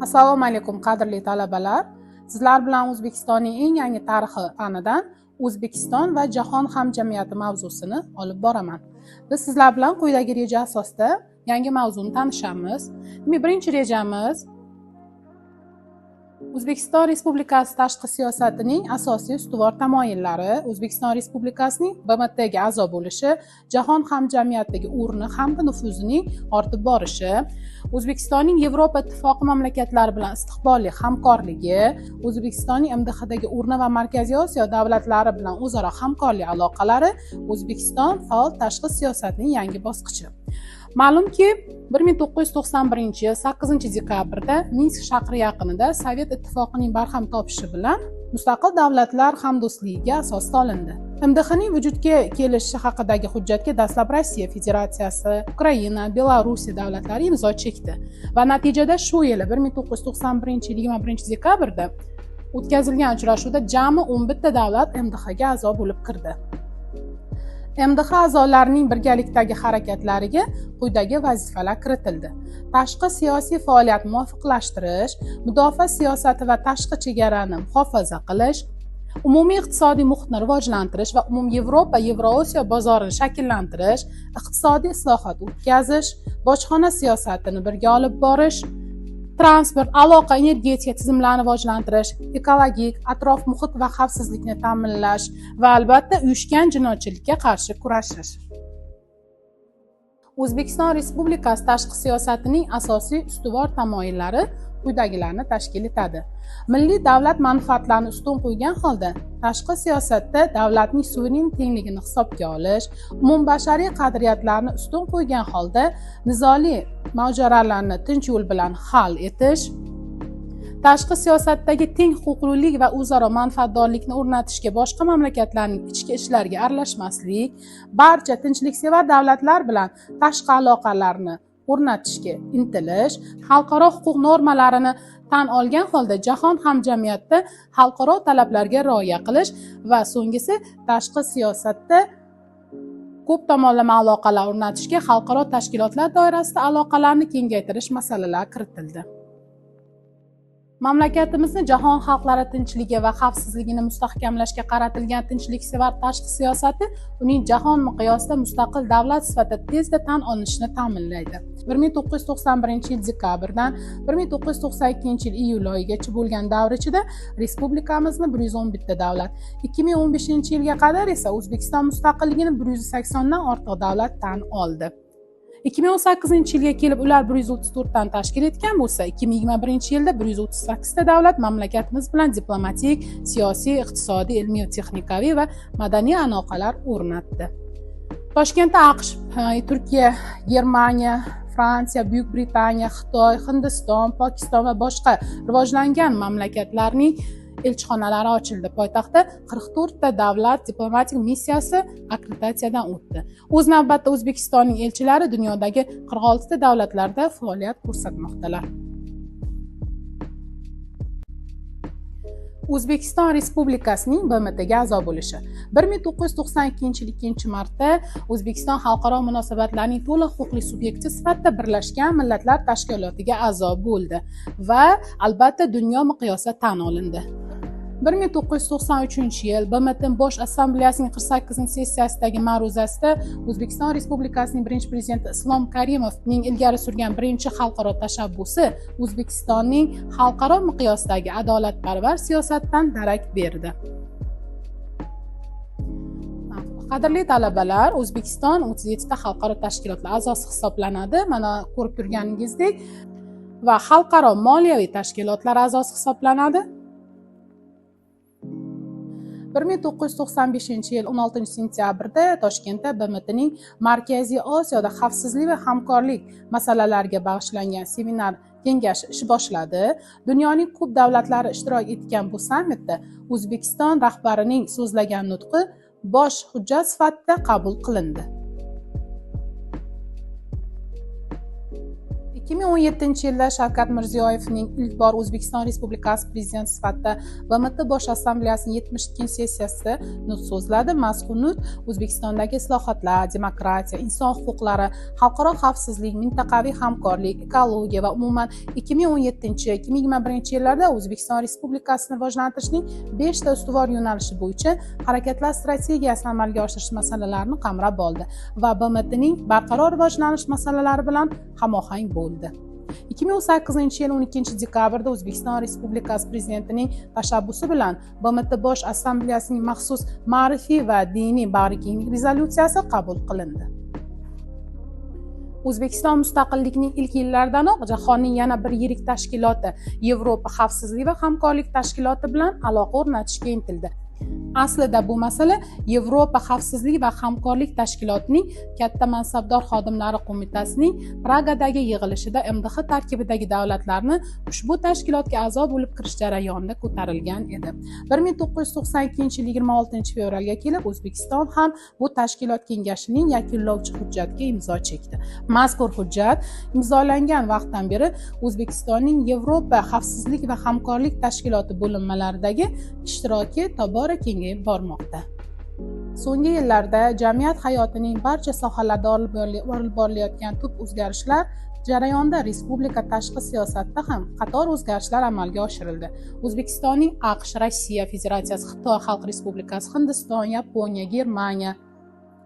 Assalomu alaykum qadrli talabalar. Sizlar bilan O'zbekistonning eng yangi tarixi fanidan O'zbekiston va jahon hamjamiyati mavzusini olib boraman. Biz sizlar bilan quyidagi reja asosida yangi mavzuni tanishamiz. Birinchi rejamiz O'zbekiston Respublikasi tashqi siyosatining asosiy ustuvor tamoyillari, O'zbekiston Respublikasining BMTga a'zo bo'lishi, jahon hamjamiyatidagi o'rni hamda nufuzining ortib borishi, O'zbekistonning Yevropa Ittifoqi mamlakatlari bilan istiqbolli hamkorligi, O'zbekistonning MDHdagi o'rni va Markaziy Osiyo davlatlari bilan o'zaro hamkorlik aloqalari, O'zbekiston faol tashqi siyosatining yangi bosqichi. Ma'lumki, 1991-yil 8-dekabrda Minsk shahri yaqinida Sovet Ittifoqining barham topishi bilan mustaqil davlatlar hamdo'stligiga asos solindi. MDHning vujudga kelishi haqidagi hujjatga dastlab Rossiya Federatsiyasi, Ukraina, Belorussiya davlatlari imzo chekdi va natijada shu yili 1991-yil 21-dekabrda o'tkazilgan uchrashuvda jami 11 davlat MDHga a'zo bo'lib kirdi. MDH a'zolarining birgalikdagi harakatlariga quyidagi vazifalar kiritildi. Tashqi siyosiy faoliyatni muvofiqlashtirish, mudofaa siyosati va tashqi chegarani muhofaza qilish, umumiy iqtisodiy muhitni rivojlantirish va Yevropa, Yevrosiyo bozorini shakllantirish, iqtisodiy islohot o'tkazish, bojxona siyosatini birga olib borish, transport, aloqa, energetika tizimlarini rivojlantirish, ekologik, atrof muhit va xavfsizlikni ta'minlash va albatta uyushgan jinoyatchilikka qarshi kurashish. O'zbekiston Respublikasi tashqi siyosatining asosiy ustuvor tamoyillari quyidagilarni tashkil etadi. Milliy davlat manfaatlarini ustun qo'ygan holda tashqi siyosatda davlatning suveren tengligini hisobga olish, umumbashariy qadriyatlarni ustun qo'ygan holda nizoli mojarolarni tinch yo'l bilan hal etish, tashqi siyosatdagi teng huquqlilik va o'zaro manfaatdorlikni o'rnatishga boshqa mamlakatlarning ichki ishlariga aralashmaslik, barcha tinchliksevar davlatlar bilan tashqi aloqalarni o'rnatishga intilish, xalqaro huquq normalarini tan olgan holda jahon hamjamiyatida xalqaro talablarga rioya qilish va so'nggisi tashqi siyosatda ko'p tomonlama aloqalar o'rnatishga xalqaro tashkilotlar doirasida aloqalarni kengaytirish masalalari kiritildi. Mamlakatimizni jahon xalqlari tinchligi va xavfsizligini mustahkamlashga qaratilgan tinchliksevar tashqi siyosati uning jahon miqyosida mustaqil davlat sifatida tezda tan olinishini ta'minlaydi. 1991-yil dekabrdan 1992-yil iyul oyigacha bo'lgan davr ichida respublikamizni 111 davlat, 2015-yilga qadar esa O'zbekiston mustaqilligini 180 dan ortiq davlat tan oldi. 2018-yilga kelib ular 134 dan tashkil etgan bo'lsa, 2021-yilda 138 ta davlat mamlakatimiz bilan diplomatik, siyosiy, iqtisodiy, ilmiy, texnikaviy va madaniy aloqalar o'rnatdi. Toshkentda AQSh, Turkiya, Germaniya, Fransiya, Buyuk Britaniya, Xitoy, Hindiston, Pokiston va boshqa rivojlangan mamlakatlarning elchixonalari ochildi. Poytaxtda 44 ta davlat diplomatik missiyasi akkreditatsiyadan o'tdi. O'z navbatda O'zbekistonning elchilari dunyodagi 46 ta davlatlarda faoliyat ko'rsatmoqdalar. O'zbekiston Respublikasining BMTga a'zo bo'lishi. 1992-yil 2-martda O'zbekiston xalqaro munosabatlarning to'liq huquqli subyekti sifatida Birlashgan Millatlar Tashkilotiga a'zo bo'ldi va albatta dunyo miqyosida tan olindi. 1993-yil BMT Bosh Assambleyasining 48-sessiyasidagi ma'ruzasida O'zbekiston Respublikasining birinchi prezidenti Islom Karimovning ilgari surgan birinchi xalqaro tashabbusi O'zbekistonning xalqaro miqyosdagi adolatparvar siyosatdan darak berdi. Qadrli talabalar, O'zbekiston 37 ta xalqaro tashkilotlar a'zosi hisoblanadi. Mana ko'rib turganingizdek va xalqaro moliyaviy tashkilotlar a'zosi hisoblanadi. 1995-yil 16-sentyabrda Toshkentda BMTning Markaziy Osiyoda xavfsizlik va hamkorlik masalalariga bag'ishlangan seminar kengashi ish boshladi. Dunyoning ko'p davlatlari ishtirok etgan bu sammitda O'zbekiston rahbarining so'zlagan nutqi bosh hujjat sifatida qabul qilindi. 2017-yilda Shavkat Mirziyoyevning ilk bor O'zbekiston Respublikasi prezidenti sifatida BMT Bosh Assambleyasining 72-sessiyasida nutq so'zladi. Mazkur nutq O'zbekistondagi islohotlar, demokratiya, inson huquqlari, xalqaro xavfsizlik, mintaqaviy hamkorlik, ekologiya va umuman 2017-2021 yillarda O'zbekiston Respublikasini rivojlantirishning 5 ta ustuvor yo'nalishi bo'yicha harakatlar strategiyasini amalga oshirish masalalarini qamrab oldi va BMTning barqaror rivojlanish masalalari bilan hamohang bo'ldi. 2018-yil 12 dekabrda O'zbekiston Respublikasi Prezidentining tashabbusi bilan BMT Bosh Assambleyasining maxsus ma'rifiy va diniy bag'rikenglik rezolyutsiyasi qabul qilindi. O'zbekiston mustaqillikning ilk yillaridanoq jahonning yana bir yirik tashkiloti Yevropa xavfsizlik va hamkorlik tashkiloti bilan aloqa o'rnatishga intildi. Aslida bu masala Yevropa xavfsizlik va hamkorlik tashkilotining katta mansabdor xodimlari qo'mitasining Pragadagi yig'ilishida MDH tarkibidagi davlatlarni ushbu tashkilotga a'zo bo'lib kirish jarayonida ko'tarilgan edi. 1992-yil 26 fevralga kelib O'zbekiston ham bu tashkilot kengashining yakunlovchi hujjatiga imzo chekdi. Mazkur hujjat imzolangan vaqtdan beri O'zbekistonning Yevropa xavfsizlik va hamkorlik tashkiloti bo'linmalaridagi ishtiroki tobora kengayib bormoqda. So'nggi yillarda jamiyat hayotining barcha sohalarida olib borilayotgan tub o'zgarishlar jarayonida respublika tashqi siyosatida ham qator o'zgarishlar amalga oshirildi. O'zbekistonning AQSh, Rossiya Federatsiyasi, Xitoy Xalq Respublikasi, Hindiston, Yaponiya, Germaniya,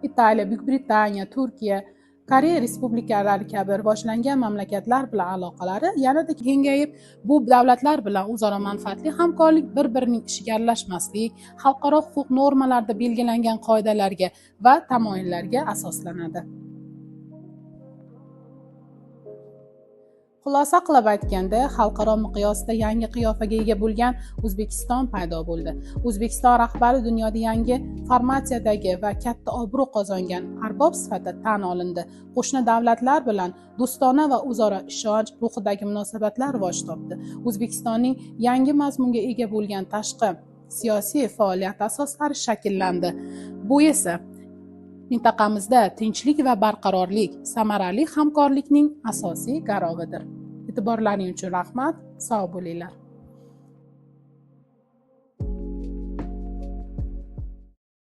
Italiya, Buyuk Britaniya, Turkiya, Koreya respublikalari kabi rivojlangan mamlakatlar bilan aloqalari yanada kengayib, bu davlatlar bilan o'zaro manfaatli hamkorlik bir-birining ishiga aralashmaslik, xalqaro huquq normalarida belgilangan qoidalarga va tamoyillarga asoslanadi. Xulosa qilib aytganda, xalqaro miqyosda yangi qiyofaga ega bo'lgan O'zbekiston paydo bo'ldi. O'zbekiston rahbari dunyoda yangi formatsiyadagi va katta obro' qozongan arbob sifatida tan olindi. Qo'shni davlatlar bilan do'stona va o'zaro ishonch ruhidagi munosabatlar rivoj topdi. O'zbekistonning yangi mazmunga ega bo'lgan tashqi siyosiy faoliyat asoslari shakllandi. Bu esa mintaqamizda tinchlik va barqarorlik, samarali hamkorlikning asosiy garovidir. E'tiborlaringiz uchun rahmat, sog' bo'linglar.